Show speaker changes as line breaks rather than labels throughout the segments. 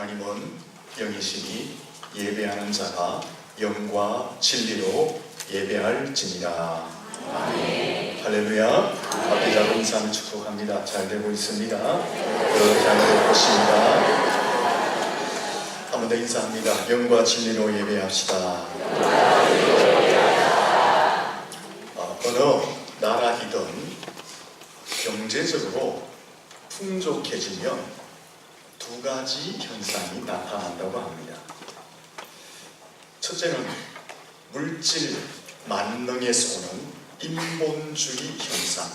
하나님은 영이시니 예배하는 자가 영과 진리로 예배할지니라. 아멘. 할렐루야. 앞에 작은 인사를 축복합니다. 잘 되고 있습니다. 잘 되고 있습니다. 한 번 더 인사합니다. 영과 진리로 예배합시다. 어느 나라이든 경제적으로 풍족해지면 두 가지 현상이 나타난다고 합니다. 첫째는 물질 만능에서 오는 인본주의 현상,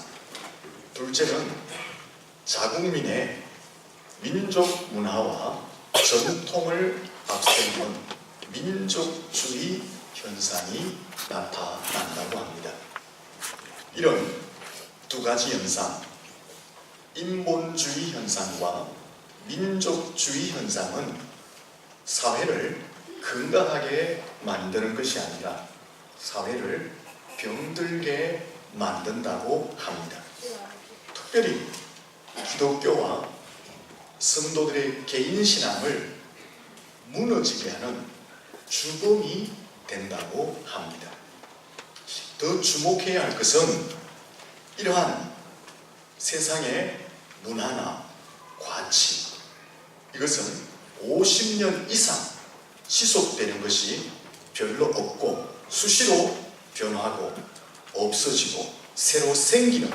둘째는 자국민의 민족 문화와 전통을 앞세우는 민족주의 현상이 나타난다고 합니다. 이런 두 가지 현상, 인본주의 현상과 민족주의 현상은 사회를 건강하게 만드는 것이 아니라 사회를 병들게 만든다고 합니다. 특별히 기독교와 성도들의 개인 신앙을 무너지게 하는 주범이 된다고 합니다. 더 주목해야 할 것은 이러한 세상의 문화나 가치, 이것은 50년 이상 지속되는 것이 별로 없고 수시로 변화하고 없어지고 새로 생기는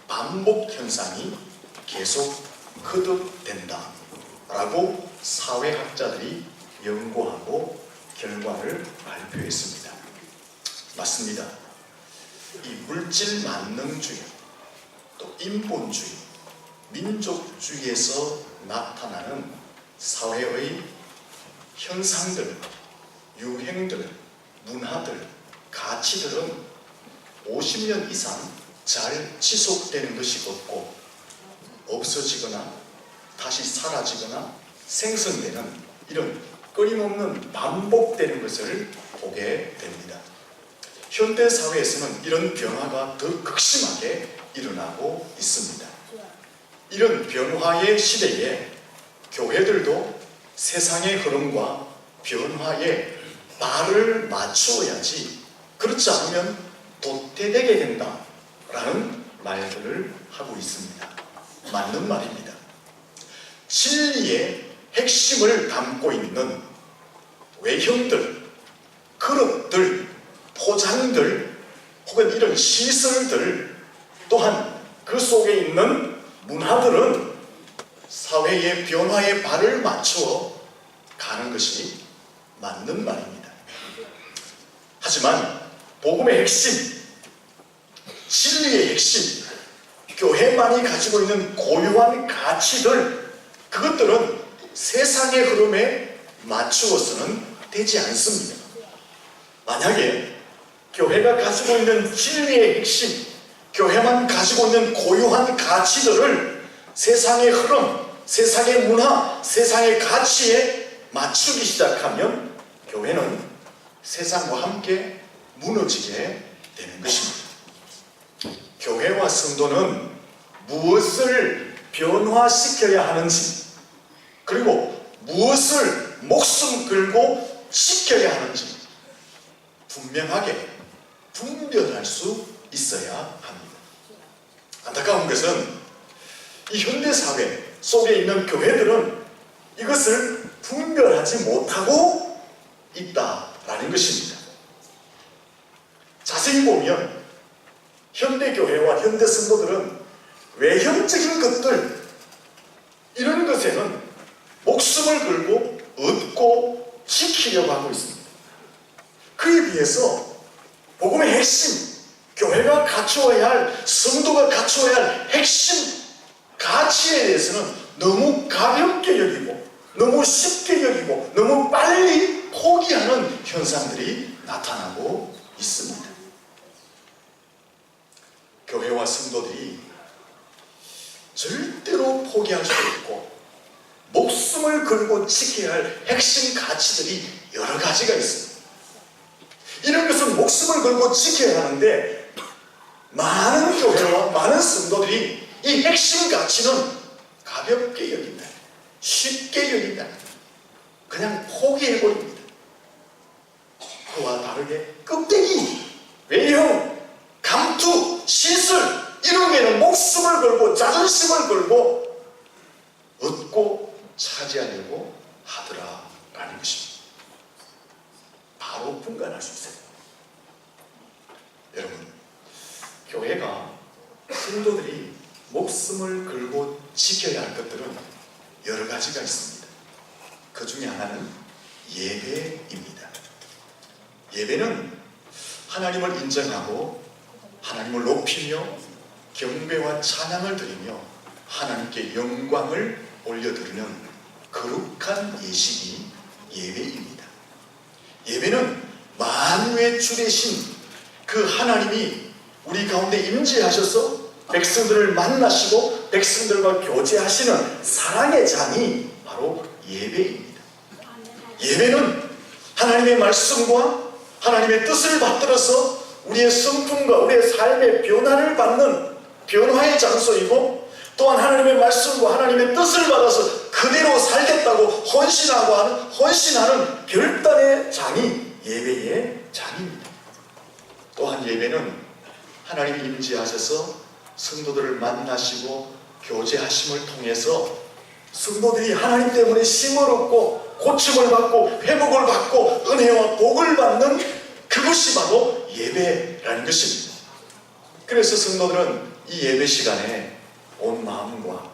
반복 현상이 계속 거듭된다 라고 사회학자들이 연구하고 결과를 발표했습니다. 맞습니다. 이 물질 만능주의, 또 인본주의, 민족주의에서 나타나는 사회의 현상들, 유행들, 문화들, 가치들은 50년 이상 잘 지속되는 것이 없고 없어지거나 다시 사라지거나 생성되는 이런 끊임없는 반복되는 것을 보게 됩니다. 현대사회에서는 이런 변화가 더 극심하게 일어나고 있습니다. 이런 변화의 시대에 교회들도 세상의 흐름과 변화에 발을 맞추어야지, 그렇지 않으면 도태되게 된다라는 말들을 하고 있습니다. 맞는 말입니다. 진리의 핵심을 담고 있는 외형들, 그릇들, 포장들, 혹은 이런 시설들, 또한 그 속에 있는 문화들은 사회의 변화에 발을 맞추어 가는 것이 맞는 말입니다. 하지만 복음의 핵심, 진리의 핵심, 교회만이 가지고 있는 고유한 가치들, 그것들은 세상의 흐름에 맞추어서는 되지 않습니다. 만약에 교회가 가지고 있는 진리의 핵심, 교회만 가지고 있는 고유한 가치들을 세상의 흐름, 세상의 문화, 세상의 가치에 맞추기 시작하면 교회는 세상과 함께 무너지게 되는 것입니다. 교회와 성도는 무엇을 변화시켜야 하는지, 그리고 무엇을 목숨 걸고 지켜야 하는지 분명하게 분별할 수 있어야 합니다. 안타까운 것은 이 현대사회 속에 있는 교회들은 이것을 분별하지 못하고 있다라는 것입니다. 자세히 보면 현대교회와 현대성도들은 외형적인 것들, 이런 것에는 목숨을 걸고 얻고 지키려고 하고 있습니다. 그에 비해서 복음의 핵심, 교회가 갖추어야 할, 성도가 갖추어야 할 핵심 가치에 대해서는 너무 가볍게 여기고 너무 쉽게 여기고 너무 빨리 포기하는 현상들이 나타나고 있습니다. 교회와 성도들이 절대로 포기할 수 없고 목숨을 걸고 지켜야 할 핵심 가치들이 여러 가지가 있습니다. 이런 것은 목숨을 걸고 지켜야 하는데 많은 교회와 많은 성도들이 이 핵심 가치는 가볍게 여긴다, 쉽게 여긴다. 그냥 포기해버립니다. 그와 다르게 껍데기, 외형, 감투, 시술 이런 게는 목숨을 걸고 자존심을 걸고 얻고 차지하려고 하더라라는 것입니다. 바로 분간할 수 있어요. 여러분, 교회가 성도들이 목숨을 걸고 지켜야 할 것들은 여러 가지가 있습니다. 그 중에 하나는 예배입니다. 예배는 하나님을 인정하고 하나님을 높이며 경배와 찬양을 드리며 하나님께 영광을 올려드리는 거룩한 예식이 예배입니다. 예배는 만유의 주 되신 그 하나님이 우리 가운데 임재하셔서 백성들을 만나시고 백성들과 교제하시는 사랑의 장이 바로 예배입니다. 예배는 하나님의 말씀과 하나님의 뜻을 받들어서 우리의 성품과 우리의 삶의 변화를 받는 변화의 장소이고, 또한 하나님의 말씀과 하나님의 뜻을 받아서 그대로 살겠다고 헌신하는 결단의 장이 예배의 장입니다. 또한 예배는 하나님이 임재하셔서 성도들을 만나시고 교제하심을 통해서 성도들이 하나님 때문에 힘을 얻고 고침을 받고 회복을 받고 은혜와 복을 받는 그것이 바로 예배라는 것입니다. 그래서 성도들은 이 예배 시간에 온 마음과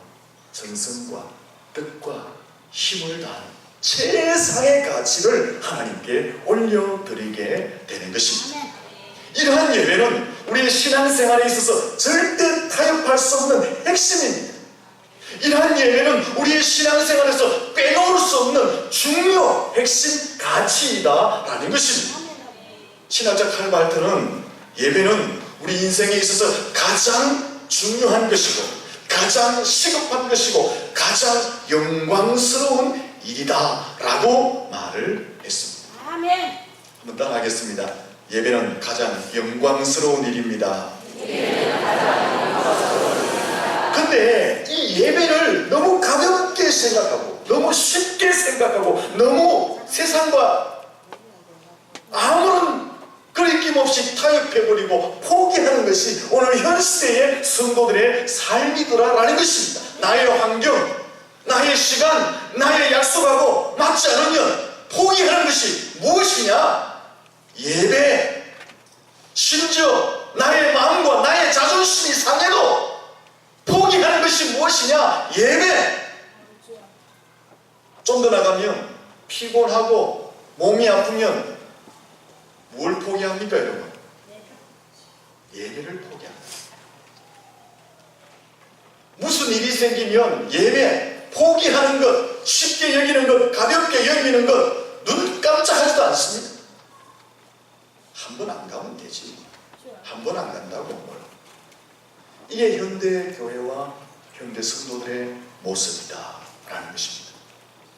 정성과 뜻과 힘을 다한 최상의 가치를 하나님께 올려드리게 되는 것입니다. 이러한 예배는 우리의 신앙생활에 있어서 절대 타협할 수 없는 핵심입니다. 이러한 예배는 우리의 신앙생활에서 빼놓을 수 없는 중요 핵심 가치이다라는 것입니다. 신학자 칼 발트는 예배는 우리 인생에 있어서 가장 중요한 것이고 가장 시급한 것이고 가장 영광스러운 일이다 라고 말을 했습니다.
아멘.
한번 따라하겠습니다. 예배는 가장 영광스러운 일입니다. 근데 이 예배를 너무 가볍게 생각하고 너무 쉽게 생각하고 너무 세상과 아무런 거리낌 없이 타협해버리고 포기하는 것이 오늘 현 시대의 성도들의 삶이더라라는 것입니다. 나의 환경, 나의 시간, 나의 약속하고 맞지 않으면 포기하는 것이 무엇이냐? 예배. 심지어 나의 마음과 나의 자존심이 상해도 포기하는 것이 무엇이냐? 예배. 좀 더 나가면 피곤하고 몸이 아프면 뭘 포기합니까, 여러분? 예배를 포기합니다. 무슨 일이 생기면 예배 포기하는 것, 쉽게 여기는 것, 가볍게 여기는 것, 눈 깜짝하지도 않습니다. 한 번 안 가면 되지. 한 번 안 간다고 뭘. 이게 현대 교회와 현대 성도들의 모습이다라는 것입니다.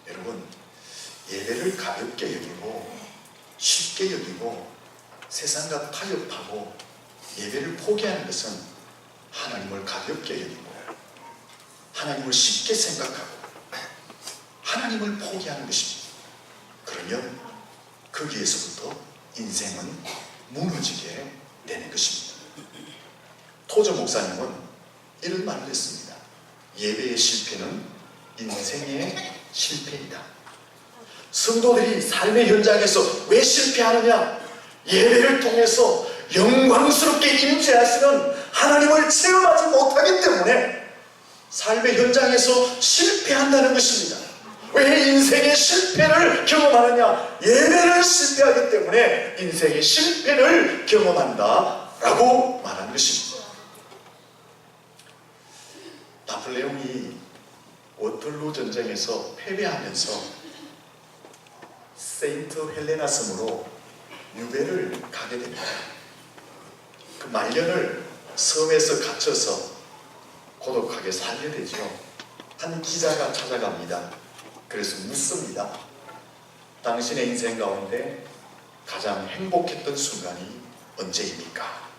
여러분, 예배를 가볍게 여기고 쉽게 여기고 세상과 타협하고 예배를 포기하는 것은 하나님을 가볍게 여기고 하나님을 쉽게 생각하고 하나님을 포기하는 것입니다. 그러면 거기에서부터 인생은 무너지게 되는 것입니다. 토저 목사님은 이런 말을 했습니다. 예배의 실패는 인생의 실패이다. 성도들이 삶의 현장에서 왜 실패하느냐? 예배를 통해서 영광스럽게 임재하시는 하나님을 체험하지 못하기 때문에 삶의 현장에서 실패한다는 것입니다. 왜 인생의 실패를 경험하느냐? 예배를 실패하기 때문에 인생의 실패를 경험한다 라고 말한 것입니다. 나폴레옹이 워털루 전쟁에서 패배하면서 세인트 헬레나 섬으로 유배를 가게 됩니다. 그 말년을 섬에서 갇혀서 고독하게 살게 되죠. 한 기자가 찾아갑니다. 그래서 묻습니다. 당신의 인생 가운데 가장 행복했던 순간이 언제입니까?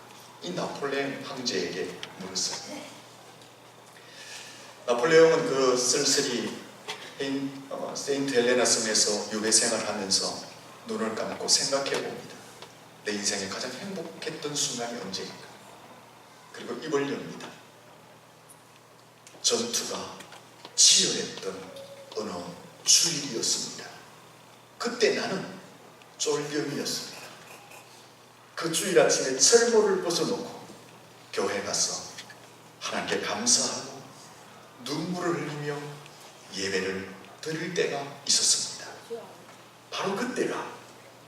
이 나폴레옹 황제에게 물었어요. 나폴레옹은 그 쓸쓸히 세인트 헬레나 섬에서 유배 생활하면서 눈을 감고 생각해 봅니다. 내 인생에 가장 행복했던 순간이 언제인가? 그리고 입을 엽니다. 전투가 치열했던 어느 주일이었습니다. 그때 나는 쫄병이었습니다. 그 주일 아침에 철모를 벗어놓고 교회 가서 하나님께 감사하고 눈물을 흘리며 예배를 드릴 때가 있었습니다. 바로 그때가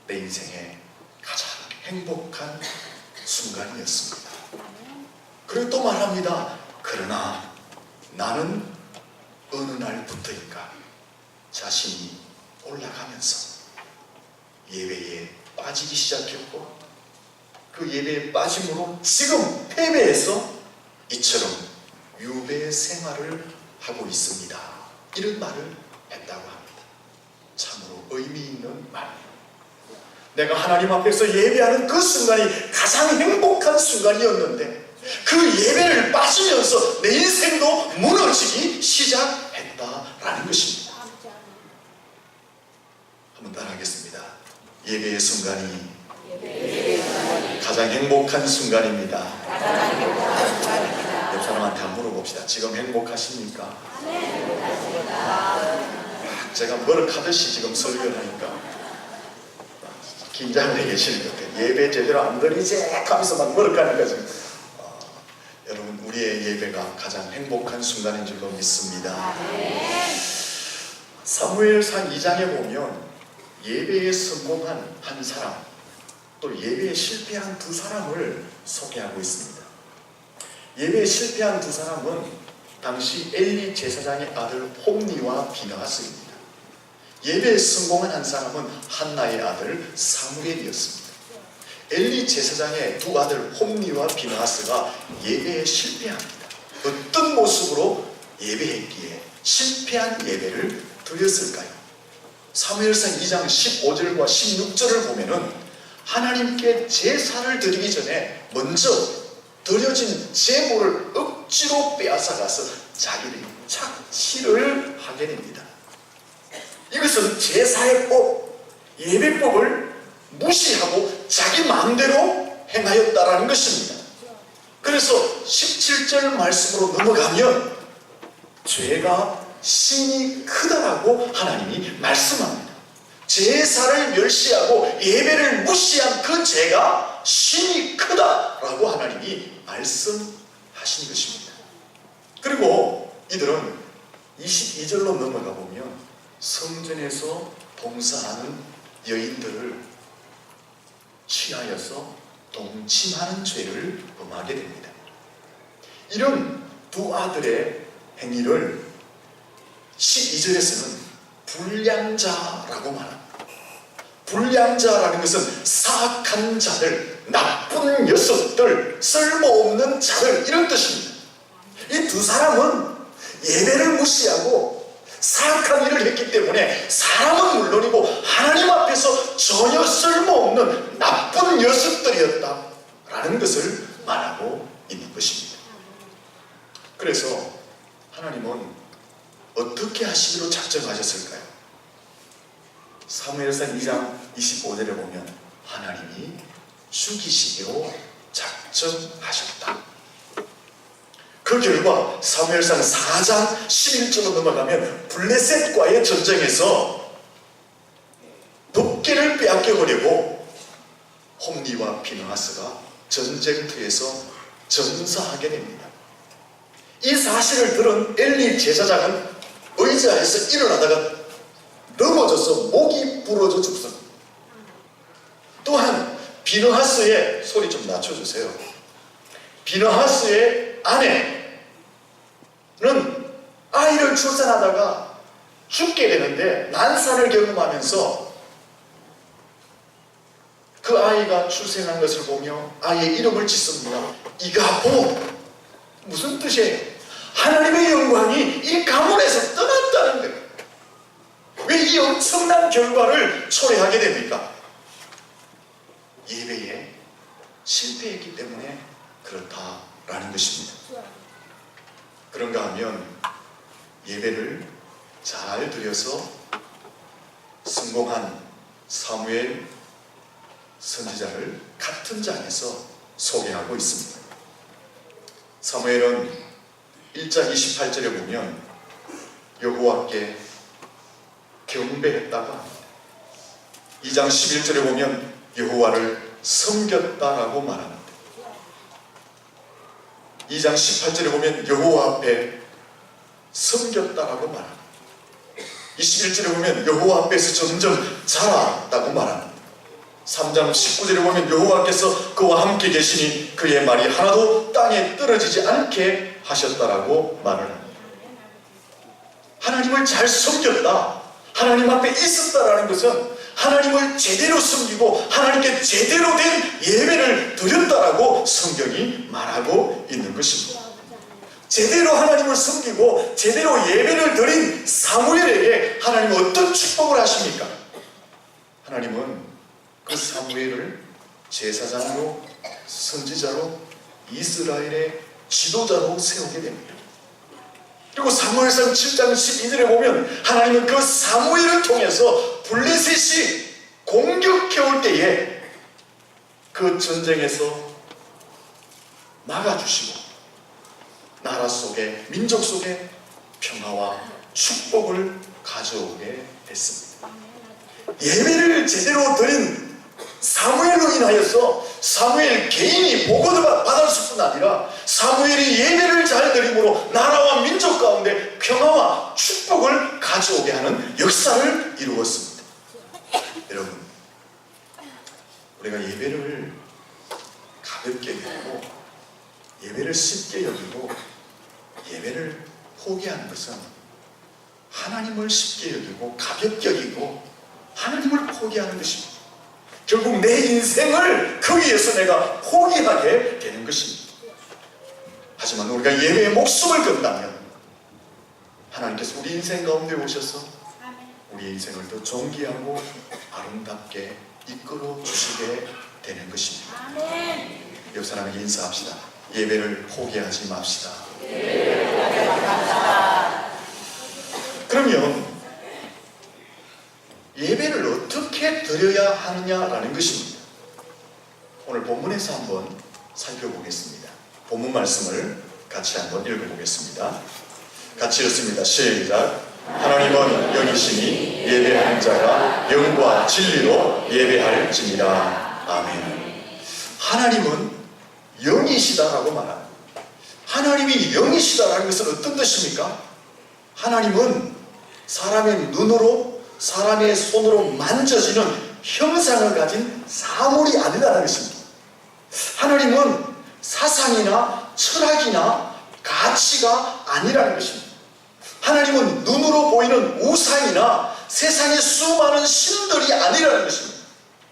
내 인생의 가장 행복한 순간이었습니다. 그리고 또 말합니다. 그러나 나는 어느 날부터인가 자신이 올라가면서 예배에 빠지기 시작했고, 그 예배에 빠짐으로 지금 패배해서 이처럼 유배 생활을 하고 있습니다. 이런 말을 했다고 합니다. 참으로 의미 있는 말이에요. 내가 하나님 앞에서 예배하는 그 순간이 가장 행복한 순간이었는데 그 예배를 빠지면서 내 인생도 무너지기 시작했다라는 것입니다. 한번 따라하겠습니다. 예배의 순간이 가장 행복한 순간입니다. 옆 사람한테 한번 물어봅시다. 지금 행복하십니까? 제가 머쓱하듯이 지금 설교를 하니까 긴장돼 계시는 것 같아요. 예배 제대로 안 드리지 하면서 막 머쓱하니까 지금 여러분, 우리의 예배가 가장 행복한 순간인 줄로 믿습니다. 사무엘상 2장에 보면 예배에 성공한 한 사람, 또 예배에 실패한 두 사람을 소개하고 있습니다. 예배에 실패한 두 사람은 당시 엘리 제사장의 아들 홈니와 비느하스입니다. 예배에 성공한 한 사람은 한나의 아들 사무엘이었습니다. 엘리 제사장의 두 아들 홈니와 비느하스가 예배에 실패합니다. 어떤 모습으로 예배했기에 실패한 예배를 드렸을까요? 사무엘상 2장 15절과 16절을 보면은 하나님께 제사를 드리기 전에 먼저 드려진 제물을 억지로 빼앗아가서 자기들이 착취를 하게 됩니다. 이것은 제사의 법, 예배법을 무시하고 자기 마음대로 행하였다라는 것입니다. 그래서 17절 말씀으로 넘어가면 죄가 신이 크다라고 하나님이 말씀합니다. 제사를 멸시하고 예배를 무시한 그 죄가 신이 크다라고 하나님이 말씀하신 것입니다. 그리고 이들은 22절로 넘어가 보면 성전에서 봉사하는 여인들을 취하여서 동침하는 죄를 범하게 됩니다. 이런 두 아들의 행위를 12절에서는 불량자라고 말합니다. 불량자라는 것은 사악한 자들, 나쁜 녀석들, 쓸모없는 자들, 이런 뜻입니다. 이 두 사람은 예배를 무시하고 사악한 일을 했기 때문에 사람은 물론이고 하나님 앞에서 전혀 쓸모없는 나쁜 녀석들이었다라는 것을 말하고 있는 것입니다. 그래서 하나님은 어떻게 하시기로 작정하셨을까요? 사무엘상 2장 25절에 보면 하나님이 죽이시기로 작정하셨다. 그 결과 사무엘상 4장 11절로 넘어가면 블레셋과의 전쟁에서 덮개를 빼앗겨버리고 홈니와 비느하스가 전쟁터에서 전사하게 됩니다. 이 사실을 들은 엘리 제사장은 의자에서 일어나다가 넘어져서 목이 부러져 죽습니다. 또한 비느하스의, 소리 좀 낮춰주세요. 비느하스의 아내는 아이를 출산하다가 죽게 되는데 난산을 경험하면서 그 아이가 출생한 것을 보며 아이의 이름을 짓습니다. 이가보. 무슨 뜻이에요? 하나님의 영광이 이 가문에서 떠났다는 거예요. 왜 이 엄청난 결과를 초래하게 됩니까? 예배에 실패했기 때문에 그렇다라는 것입니다. 그런가 하면 예배를 잘 드려서 성공한 사무엘 선지자를 같은 장에서 소개하고 있습니다. 사무엘은 1장 28절에 보면 여호와께 경배했다가 2장 11절에 보면 여호와를 섬겼다라고 말합니다. 2장 18절에 보면 여호와 앞에 섬겼다라고 말합니다. 21절에 보면 여호와 앞에서 점점 자랐다고 말합니다. 3장 19절에 보면 여호와께서 그와 함께 계시니 그의 말이 하나도 땅에 떨어지지 않게 하셨다라고 말을 합니다. 하나님을 잘 섬겼다, 하나님 앞에 있었다라는 것은 하나님을 제대로 섬기고 하나님께 제대로 된 예배를 드렸다라고 성경이 말하고 있는 것입니다. 제대로 하나님을 섬기고 제대로 예배를 드린 사무엘에게 하나님은 어떤 축복을 하십니까? 하나님은 그 사무엘을 제사장으로, 선지자로, 이스라엘의 지도자로 세우게 됩니다. 그리고 사무엘상 7장 12절에 보면 하나님은 그 사무엘을 통해서 블레셋이 공격해올 때에 그 전쟁에서 막아주시고 나라 속에, 민족 속에 평화와 축복을 가져오게 됐습니다. 예배를 제대로 드린 사무엘로 인하여서 사무엘 개인이 복을 받을 뿐 아니라 사무엘이 예배를 잘 드림으로 나라와 민족 가운데 평화와 축복을 가져오게 하는 역사를 이루었습니다. 여러분, 우리가 예배를 가볍게 여기고 예배를 쉽게 여기고 예배를 포기하는 것은 하나님을 쉽게 여기고 가볍게 여기고 하나님을 포기하는 것입니다. 결국 내 인생을 그 위해서 내가 포기하게 되는 것입니다. 하지만 우리가 예배에 목숨을 건다면 하나님께서 우리 인생 가운데 오셔서 우리 인생을 더 존귀하고 아름답게 이끌어 주시게 되는 것입니다. 옆 사람에게 인사합시다. 예배를 포기하지 맙시다. 그러면 예배를 어떻게 드려야 하느냐라는 것입니다. 오늘 본문에서 한번 살펴보겠습니다. 본문 말씀을 같이 한번 읽어보겠습니다. 같이 읽습니다. 시작. 하나님은 영이시니 예배하는 자가 영과 진리로 예배할지니라. 아멘. 하나님은 영이시다라고 말합니다. 하나님이 영이시다라는 것은 어떤 뜻입니까? 하나님은 사람의 눈으로, 사람의 손으로 만져지는 형상을 가진 사물이 아니라는 것입니다. 하나님은 사상이나 철학이나 가치가 아니라는 것입니다. 하나님은 눈으로 보이는 우상이나 세상의 수많은 신들이 아니라는 것입니다.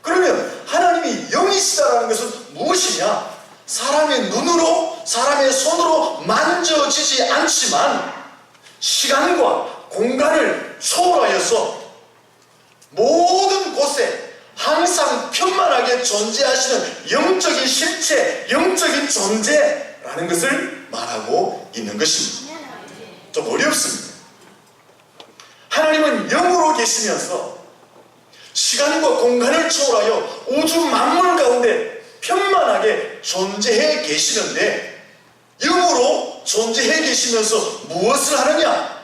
그러면 하나님이 영이시다라는 것은 무엇이냐? 사람의 눈으로, 사람의 손으로 만져지지 않지만 시간과 공간을 초월하여서 모든 곳에 항상 편만하게 존재하시는 영적인 실체, 영적인 존재라는 것을 말하고 있는 것입니다. 좀 어렵습니다. 하나님은 영으로 계시면서 시간과 공간을 초월하여 우주 만물 가운데 편만하게 존재해 계시는데 영으로 존재해 계시면서 무엇을 하느냐?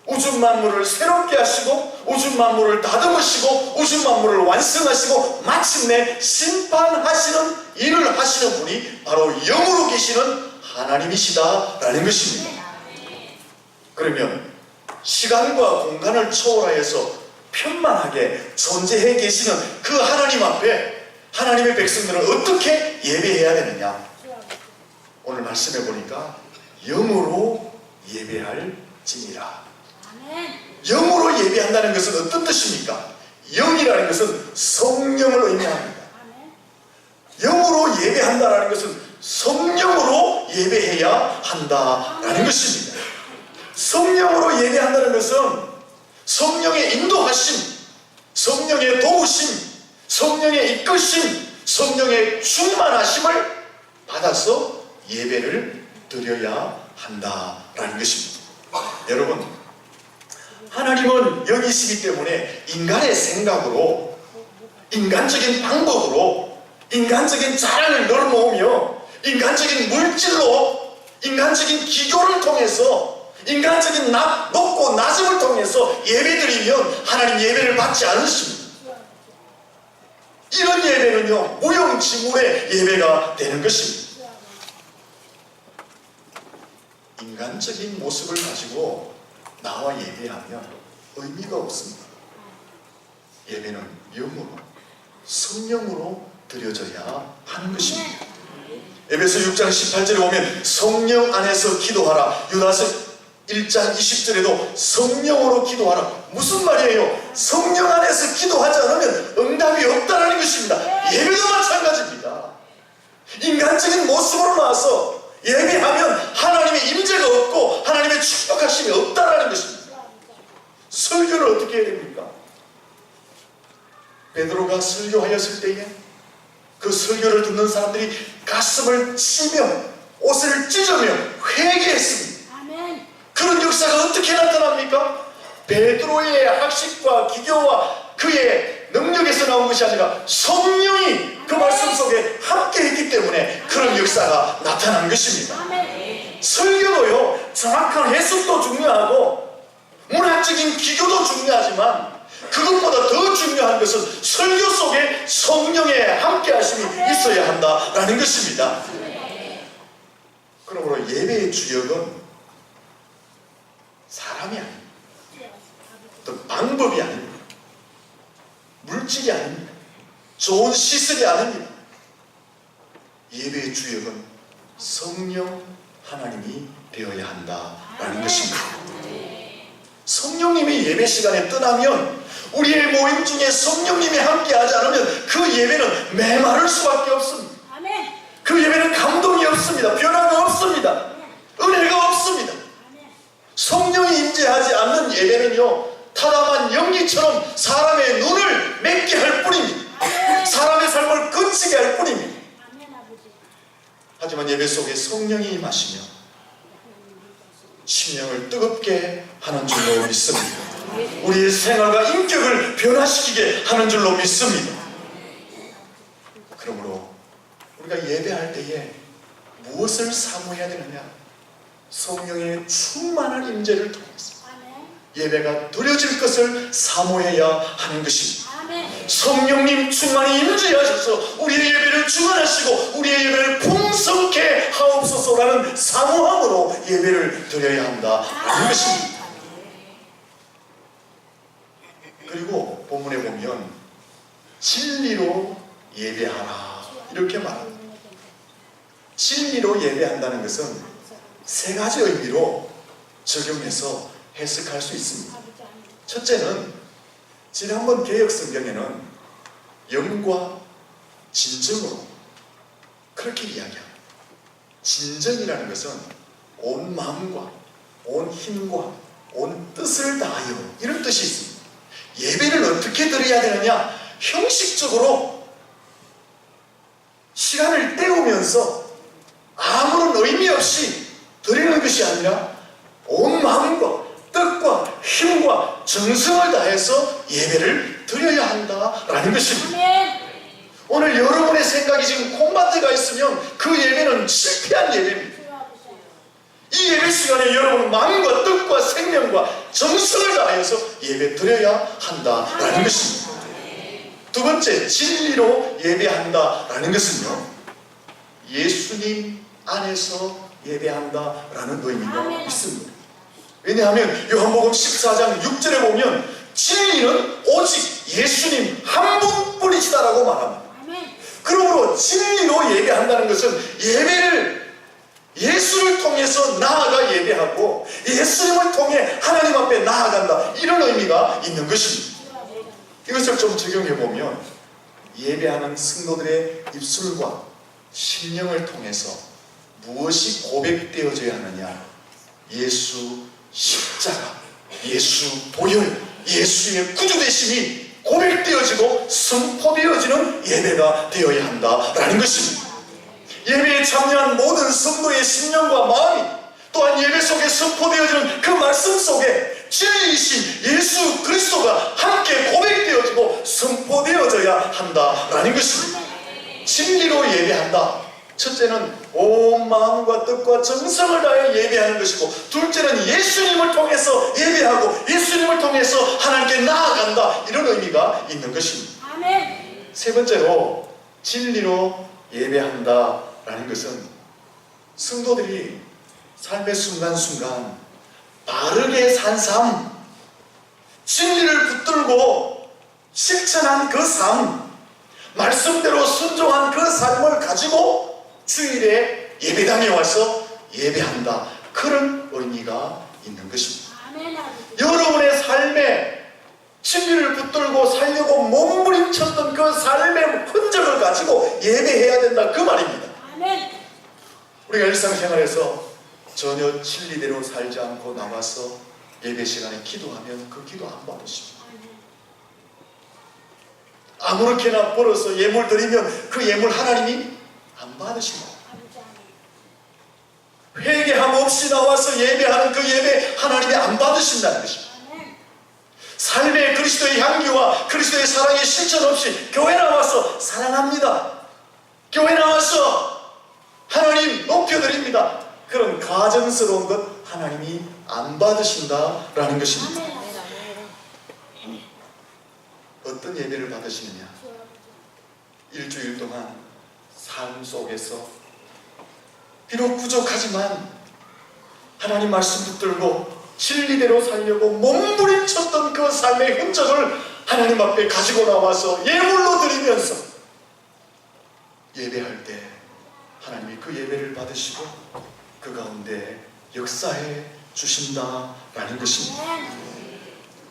우주 만물을 새롭게 하시고 우주 만물을 다듬으시고 우주 만물을 완성하시고 마침내 심판하시는 일을 하시는 분이 바로 영으로 계시는 하나님이시다라는 것입니다. 그러면 시간과 공간을 초월하여서 편만하게 존재해 계시는 그 하나님 앞에 하나님의 백성들은 어떻게 예배해야 되느냐? 오늘 말씀해 보니까 영으로 예배할지니라. 영으로 예배한다는 것은 어떤 뜻입니까? 영이라는 것은 성령을 의미합니다. 영으로 예배한다는 것은 성령으로 예배해야 한다라는 것입니다. 성령으로 예배한다는 것은 성령의 인도하심, 성령의 도우심, 성령의 이끄심, 성령의 충만하심을 받아서 예배를 드려야 한다라는 것입니다. 여러분, 하나님은 영이시기 때문에 인간의 생각으로, 인간적인 방법으로, 인간적인 자랑을 널어놓으며 인간적인 물질로, 인간적인 기교를 통해서, 인간적인 높고 낮음을 통해서 예배드리면 하나님 예배를 받지 않으십니다. 이런 예배는요, 무용지물의 예배가 되는 것입니다. 인간적인 모습을 가지고 나와 예배하면 의미가 없습니다. 예배는 영으로, 성령으로 드려져야 하는 것입니다. 에베소 6장 18절에 보면 성령 안에서 기도하라. 유다서 1장 20절에도 성령으로 기도하라. 무슨 말이에요? 성령 안에서 기도하지 않으면 응답이 없다는 것입니다. 예배도 마찬가지입니다. 인간적인 모습으로 나와서 예배하면 하나님의 임재가 없고 하나님의 축복하심이 없다는 것입니다. 설교를 어떻게 해야 됩니까? 베드로가 설교하였을 때에 그 설교를 듣는 사람들이 가슴을 치며 옷을 찢으며 회개했습니다.
아멘.
그런 역사가 어떻게 나타납니까? 베드로의 학식과 기교와 그의 능력에서 나온 것이 아니라 성령이 그 말씀 속에 함께 했기 때문에 그런 역사가 나타난 것입니다.
아멘.
설교도요, 정확한 해석도 중요하고 문학적인 기교도 중요하지만 그것보다 더 중요한 것은 설교 속에 성령의 함께 하심이 있어야 한다라는 것입니다. 그러므로 예배의 주역은 사람이 아닙니다. 또 방법이 아닙니다. 물질이 아닙니다. 좋은 시설이 아닙니다. 예배의 주역은 성령 하나님이 되어야 한다라는 것입니다. 성령님이 예배 시간에 떠나면, 우리의 모임 중에 성령님이 함께하지 않으면 그 예배는 메마를 수밖에 없습니다.
아멘.
그 예배는 감동이 없습니다. 변화가 없습니다. 은혜가 없습니다. 성령이 임재하지 않는 예배는요, 타담한 연기처럼 사람의 눈을 맺게 할 뿐입니다. 사람의 삶을 거치게 할 뿐입니다. 하지만 예배 속에 성령이 임하시며 심령을 뜨겁게 하는 줄로 믿습니다. 우리의 생활과 인격을 변화시키게 하는 줄로 믿습니다. 그러므로 우리가 예배할 때에 무엇을 사모해야 되느냐? 성령의 충만한 임재를 통해서 예배가 드려질 것을 사모해야 하는 것입니다. 성령님 충만히 임재하셔서 우리의 예배를 주관하시고 우리의 예배를 풍성케 하옵소서라는 사모함으로 예배를 드려야 한다는 것입니다. 그리고 본문에 보면 진리로 예배하라 이렇게 말합니다. 진리로 예배한다는 것은 세 가지 의미로 적용해서 해석할 수 있습니다. 첫째는 지난번 개역성경에는 영과 진정으로 그렇게 이야기합니다. 진정이라는 것은 온 마음과 온 힘과 온 뜻을 다하여 이런 뜻이 있습니다. 예배를 어떻게 드려야 되느냐? 형식적으로 시간을 때우면서 아무런 의미 없이 드리는 것이 아니라 온 마음과 뜻과 힘과 정성을 다해서 예배를 드려야 한다라는 것입니다. 오늘 여러분의 생각이 지금 콩밭에가 있으면 그 예배는 실패한 예배입니다. 이 예배 시간에 여러분은 마음과 뜻과 생명과 정성을 다해서 예배 드려야 한다라는 것입니다. 두 번째, 진리로 예배한다라는 것은요, 예수님 안에서 예배한다라는 의미가 있습니다. 왜냐하면 요한복음 14장 6절에 보면 진리는 오직 예수님 한 분뿐이시다라고 말합니다. 그러므로 진리로 예배한다는 것은 예배를 예수를 통해서 나아가 예배하고 예수님을 통해 하나님 앞에 나아간다, 이런 의미가 있는 것입니다. 이것을 좀 적용해 보면 예배하는 성도들의 입술과 심령을 통해서 무엇이 고백되어져야 하느냐? 예수 십자가, 예수 보혈, 예수의 구주되심이 고백되어지고 선포되어지는 예배가 되어야 한다라는 것입니다. 예배에 참여한 모든 성도의 심령과 마음이 또한 예배 속에 선포되어지는 그 말씀 속에 진리이신 예수 그리스도가 함께 고백되어지고 선포되어져야 한다라는 것입니다. 진리로 예배한다. 첫째는 온 마음과 뜻과 정성을 다해 예배하는 것이고, 둘째는 예수님을 통해서 예배하고 예수님을 통해서 하나님께 나아간다, 이런 의미가 있는 것입니다.
아멘.
세 번째로 진리로 예배한다라는 것은 성도들이 삶의 순간순간 바르게 산 삶, 진리를 붙들고 실천한 그 삶, 말씀대로 순종한 그 삶을 가지고 주일에 예배당에 와서 예배한다, 그런 의미가 있는 것입니다.
아멘.
여러분의 삶에 진리를 붙들고 살려고 몸부림쳤던 그 삶의 흔적을 가지고 예배해야 된다, 그 말입니다.
아멘.
우리가 일상생활에서 전혀 진리대로 살지 않고 나와서 예배 시간에 기도하면 그 기도 안 받으십니다. 아무렇게나 벌어서 예물 드리면 그 예물 하나님이 안 받으십니다. 회개함 없이 나와서 예배하는 그 예배 하나님이 안 받으신다는 것입니다. 삶의 그리스도의 향기와 그리스도의 사랑의 실천 없이 교회 나와서 사랑합니다, 교회 나와서 하나님 높여드립니다, 그런 가정스러운 것 하나님이 안 받으신다라는 것입니다. 어떤 예배를 받으시느냐? 일주일 동안 삶 속에서 비록 부족하지만 하나님 말씀 붙들고 진리대로 살려고 몸부림쳤던 그 삶의 흔적을 하나님 앞에 가지고 나와서 예물로 드리면서 예배할 때 하나님이 그 예배를 받으시고 그 가운데 역사해 주신다라는 것입니다.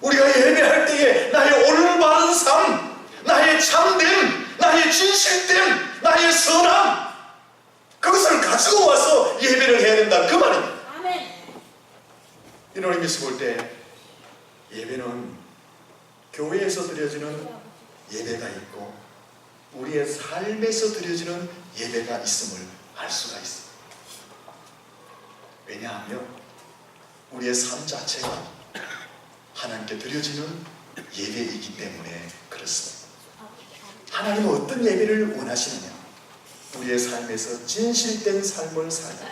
우리가 예배할 때에 나의 올바른 삶, 나의 참됨, 나의 진실됨, 나의 선함, 그것을 가지고 와서 예배를 해야 된다, 그 말입니다. 이런 의미에서 볼 때 예배는 교회에서 드려지는 예배가 있고 우리의 삶에서 드려지는 예배가 있음을 알 수가 있습니다. 왜냐하면 우리의 삶 자체가 하나님께 드려지는 예배이기 때문에 그렇습니다. 하나님은 어떤 예배를 원하시느냐? 우리의 삶에서 진실된 삶을 살다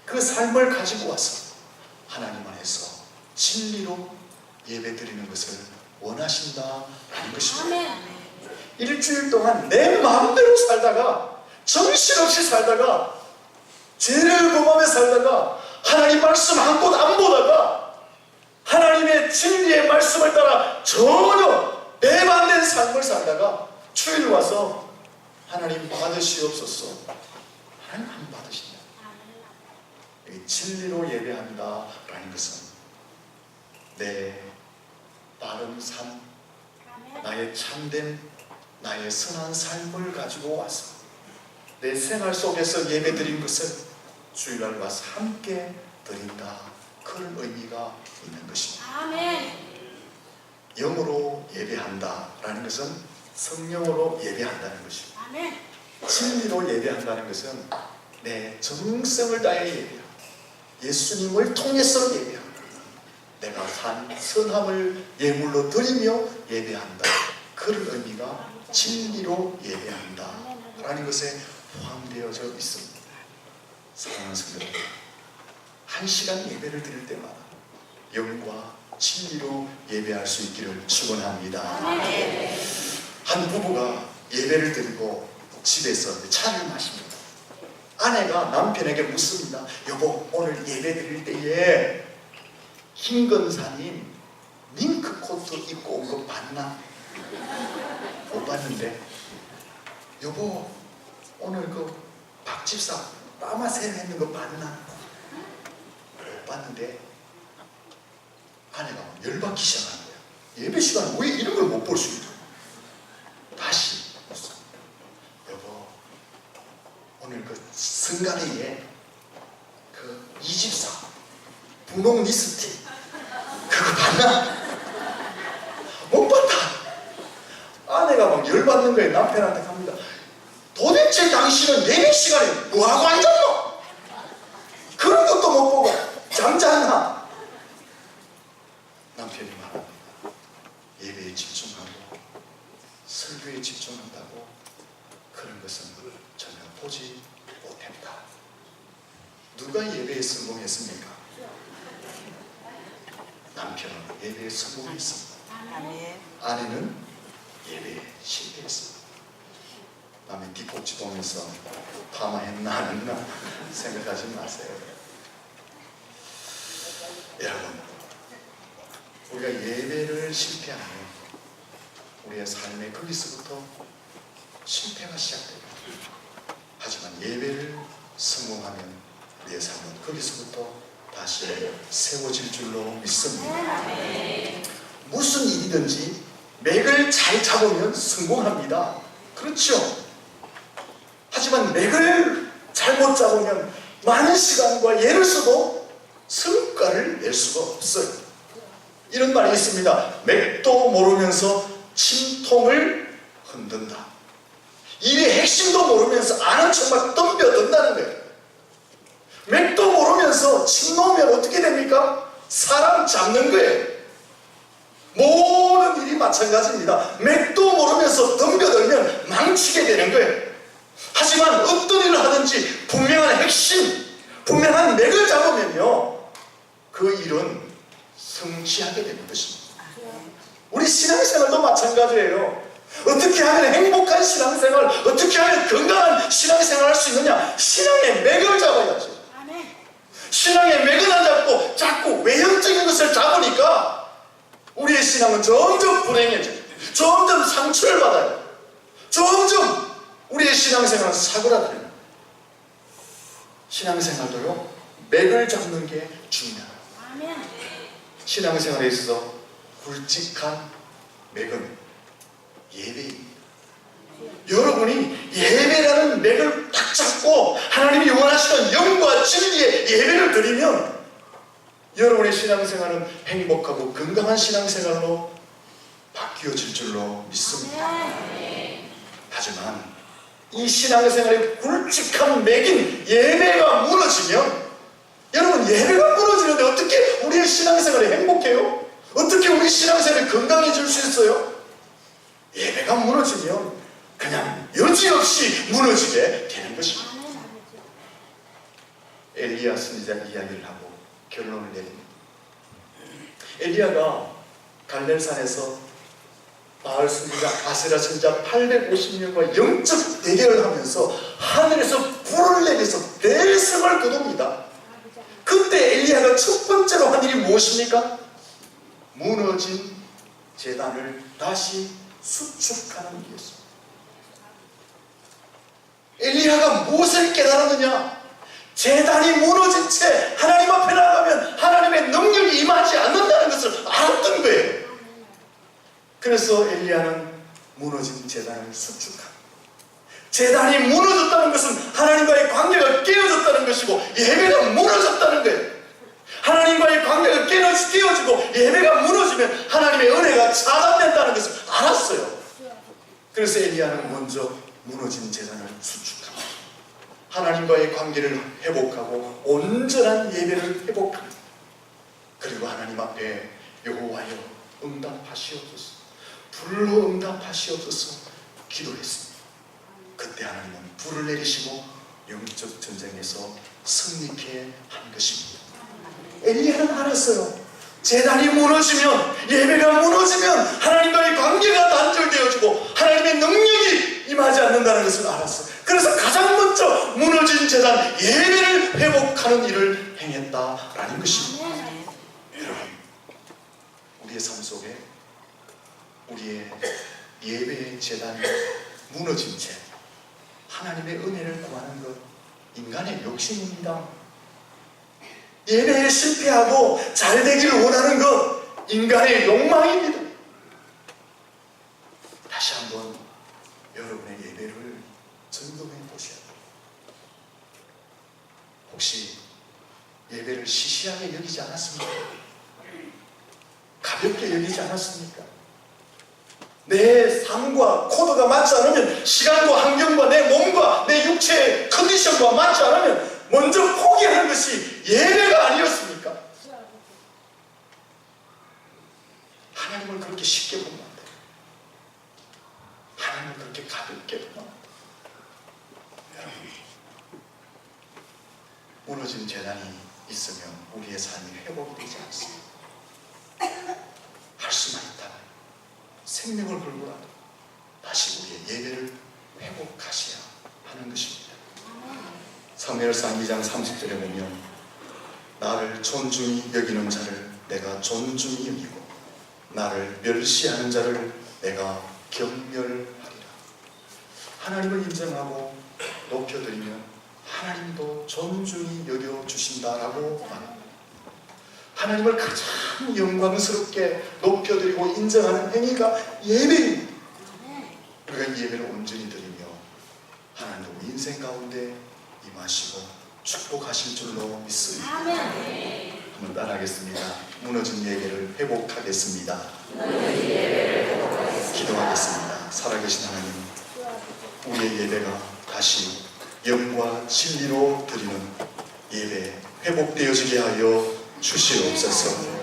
그 삶을 가지고 와서 하나님 안에서 진리로 예배 드리는 것을 원하신다라는 것입니다. 일주일 동안 내 마음대로 살다가, 정신없이 살다가, 죄를 범하며 살다가, 하나님 말씀 한 곳 안 보다가 하나님의 진리의 말씀을 따라 전혀 배반된 삶을 살다가 주일 와서 하나님 받으시옵소서, 하나님 안 받으신다. 진리로 예배한다라는 것은 내 바른 삶, 나의 참된, 나의 선한 삶을 가지고 와서 내 생활 속에서 예배드린 것을 주일날 와서 함께 드린다, 그런 의미가 있는 것입니다.
아멘.
영으로 예배한다라는 것은 성령으로 예배한다는 것입니다.
아멘.
진리로 예배한다는 것은 내 정성을 다해 예배한다, 예수님을 통해서 예배한다, 내가 산 선함을 예물로 드리며 예배한다, 그런 의미가 진리로 예배한다 라는 것에 포함되어져 있습니다. 사랑하는 성도 여러분, 한 시간 예배를 드릴 때마다 영과 진리로 예배할 수 있기를 축원합니다. 한 부부가 예배를 드리고 집에서 차를 마십니다. 아내가 남편에게 묻습니다. 여보, 오늘 예배 드릴 때에 김건사님 밍크 코트 입고 온 거 봤나? 못 봤는데. 여보, 오늘 그 박집사 빠마새 했는 거 봤나? 못 봤는데. 아내가 열받기 시작하는 거야. 예배 시간에 왜 이런 걸 못 볼 수 있어? 다시 여보, 오늘 그 성가대에 그 이집사 분홍 리스트 그거 봤나? 못 봤다. 아내가 막 열받는 거예요. 남편한테 갑니다. 도대체 당신은 예배 시간에 뭐하고 앉았노? 그런 것도 못 보고 잠잤나? 집중하고 설교에 집중한다고 그런 것은 전혀 보지 못했다. 누가 예배에 성공했습니까? 남편은 예배에 성공했습니다. 아내는 예배에 실패했습니다. 남의 뒷꼭지 보면서 파마했나 안 했나 생각하지 마세요. 여러분, 우리가 예배를 실패하면 우리의 삶에 거기서부터 실패가 시작됩니다. 하지만 예배를 성공하면 우리의 삶은 거기서부터 다시 세워질 줄로 믿습니다. 무슨 일이든지 맥을 잘 잡으면 성공합니다. 그렇죠? 하지만 맥을 잘못 잡으면 많은 시간과 애를 써도 성과를 낼 수가 없어요. 이런 말이 있습니다. 맥도 모르면서 침통을 흔든다. 일의 핵심도 모르면서 아는 척만 덤벼든다는 거예요. 맥도 모르면서 침 놓으면 어떻게 됩니까? 사람 잡는 거예요. 모든 일이 마찬가지입니다. 맥도 모르면서 덤벼들면 망치게 되는 거예요. 하지만 어떤 일을 하든지 분명한 핵심, 분명한 맥을 잡으면요, 그 일은 성취하게 되는 것입니다. 우리 신앙생활도 마찬가지예요. 어떻게 하면 행복한 신앙생활, 어떻게 하면 건강한 신앙생활 할 수 있느냐? 신앙의 맥을 잡아야죠. 신앙의 맥을 안 잡고 자꾸 외형적인 것을 잡으니까 우리의 신앙은 점점 불행해져요. 점점 상처를 받아요. 점점 우리의 신앙생활은 사그라들어요. 신앙생활도요, 맥을 잡는 게 중요해요. 신앙생활에 있어서 굵직한 맥은 예배입니다. 여러분이 예배라는 맥을 딱 잡고 하나님이 원하시는 영과 진리의 예배를 드리면 여러분의 신앙생활은 행복하고 건강한 신앙생활로 바뀌어질 줄로 믿습니다. 하지만 이 신앙생활의 굵직한 맥인 예배가 무너지면, 여러분, 예배가 무너지는데 어떻게 우리의 신앙생활이 행복해요? 어떻게 우리 신앙생활이 건강해질 수 있어요? 예배가 무너지면 그냥 여지없이 무너지게 되는 것입니다. 엘리야 선지자 이야기를 하고 결론을 내립니다. 엘리야가 갈멜산에서 바알 선지자, 아세라 선지자 850명과 영적 대결을 하면서 하늘에서 불을 내려서 대성을 거둡니다. 그때 엘리야가 첫 번째로 한 일이 무엇입니까? 무너진 제단을 다시 수축하는 일이었습니다. 엘리야가 무엇을 깨달았느냐? 제단이 무너진 채 하나님 앞에 나가면 하나님의 능력이 임하지 않는다는 것을 알았던 거예요. 그래서 엘리야는 무너진 제단을 수축합니다. 제단이 무너졌다는 것은 하나님과의 관계가 깨어졌다는 것이고 예배가 무너졌다는 거예요. 하나님과의 관계가 깨어지고 예배가 무너지면 하나님의 은혜가 차단된다는 것을 알았어요. 그래서 엘리야는 먼저 무너진 제단을 수축합니다. 하나님과의 관계를 회복하고 온전한 예배를 회복합니다. 그리고 하나님 앞에 여호와여 응답하시옵소서, 불로 응답하시옵소서 기도했습니다. 그때 하나님은 불을 내리시고 영적 전쟁에서 승리케 한 것입니다. 엘리야는 알았어요. 제단이 무너지면, 예배가 무너지면 하나님과의 관계가 단절되어지고 하나님의 능력이 임하지 않는다는 것을 알았어요. 그래서 가장 먼저 무너진 제단, 예배를 회복하는 일을 행했다라는 것입니다. 여러분, 우리의 삶 속에 우리의 예배의 제단이 무너진 채 하나님의 은혜를 구하는 것, 인간의 욕심입니다. 예배에 실패하고 잘 되기를 원하는 것, 인간의 욕망입니다. 다시 한번 여러분의 예배를 점검해 보셔야 합니다. 혹시 예배를 시시하게 여기지 않았습니까? 가볍게 여기지 않았습니까? 내 삶과 코드가 맞지 않으면, 시간과 환경과 내 몸과 내 육체의 컨디션과 맞지 않으면 먼저 포기하는 것이 예배가 아니었습니까? 하나님을 그렇게 쉽게 보면 안 돼요. 그렇게 가볍게 여러분, 무너진 재단이 있으면 우리의 삶이 회복이 되지 않습니다. 할 수만 있다면 생명을 걸고라도 다시 우리의 예배를 회복하셔야 하는 것입니다. 사무엘상 2장 30절에 보면 나를 존중히 여기는 자를 내가 존중히 여기고 나를 멸시하는 자를 내가 경멸하리라. 하나님을 인정하고 높여드리면 하나님도 존중히 여겨주신다라고 말합니다. 하나님을 가장 영광스럽게 높여드리고 인정하는 행위가 예배입니다. 우리가 예배를 온전히 드리며 하나님도 우리 인생 가운데 임하시고 축복하실 줄로 믿습니다. 한번 따라하겠습니다. 무너진 예배를 회복하겠습니다. 기도하겠습니다. 살아계신 하나님, 우리의 예배가 다시 영과 진리로 드리는 예배 회복되어지게 하여 주시옵소서.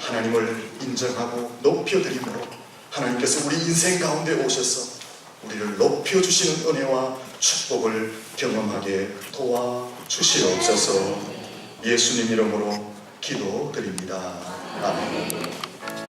하나님을 인정하고 높여드림으로 하나님께서 우리 인생 가운데 오셔서 우리를 높여주시는 은혜와 축복을 경험하게 도와주시옵소서. 예수님 이름으로 기도드립니다. 아멘.